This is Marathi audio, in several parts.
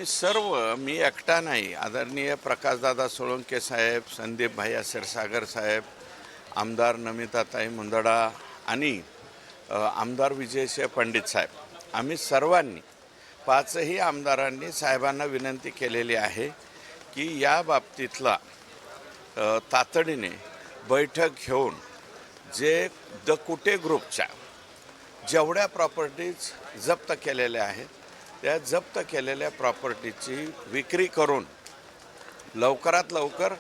मी एकटा नाही, आदरणीय प्रकाशदादा सोळंके साहेब, संदीप भाई क्षीरसागर साहेब, आमदार नमिताताई मुंदडा आणि आमदार विजयसिंह पंडित साहेब, आम्ही सर्वांनी पाचही आमदारांनी साहेबांना विनंती केलेली आहे की या बाबतीतला तातडीने बैठक घेऊन जे द कुटे ग्रुपच्या जेवढ्या प्रॉपर्टीज जप्त केलेल्या आहेत त्या जप्त केलेल्या प्रॉपर्टीची विक्री करून लवकरात लवकर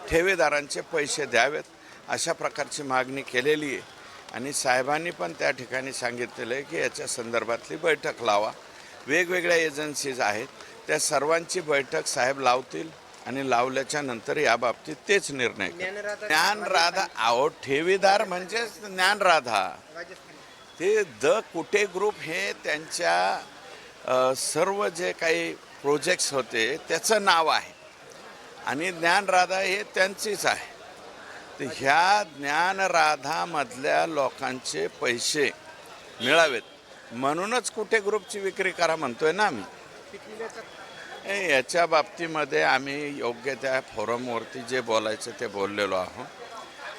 ठेवीदारांचे पैसे द्यावेत अशा प्रकारची मागणी केलेली आहे आणि साहेबांनी पण त्या ठिकाणी सांगितलेलं आहे की याच्या संदर्भातली बैठक लावा. वेगवेगळ्या एजन्सीज आहेत त्या सर्वांची बैठक साहेब लावतील आणि लावल्याच्या नंतर याबाबतीत तेच निर्णय. ज्ञानराधा ठेवीदार म्हणजेच ज्ञानराधा, ते द कुटे ग्रुप हे त्यांच्या सर्व जे काही प्रोजेक्ट्स होते त्याचं नाव आहे आणि ज्ञानराधा हे त्यांचीच आहे. तर ह्या ज्ञानराधामधल्या लोकांचे पैसे मिळावेत म्हणूनच कुटे ग्रुपची विक्री करा म्हणतोय ना आम्ही. याच्या बाबतीमध्ये आम्ही योग्य त्या फोरमवरती जे बोलायचं ते बोललेलो आहोत.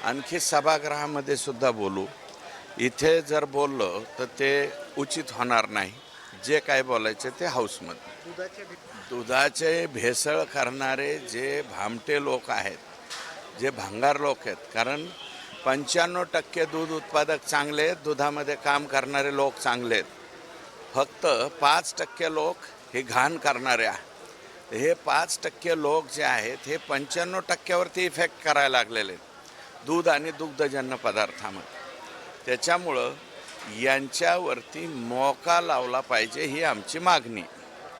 आणखी सभागृहामध्ये सुद्धा बोलू. इथे जर बोललो तर ते उचित होणार नाही. जे काय बोलायचे ते हाऊसमध्ये. दुधाचे भेसळ करणारे जे भामटे लोक आहेत, जे भांगार लोक आहेत, कारण 95% दूध उत्पादक चांगले आहेत, दुधामध्ये काम करणारे लोक चांगले आहेत, फक्त 5% लोक हे घाण करणारे आहेत. हे 5% लोक जे आहेत हे 95%वरती इफेक्ट करायला लागलेले आहेत दूध आणि दुग्धजन्य पदार्थामध्ये. त्याच्यामुळं यांच्यावरती मोका लावला पाहिजे ही आमची मागणी.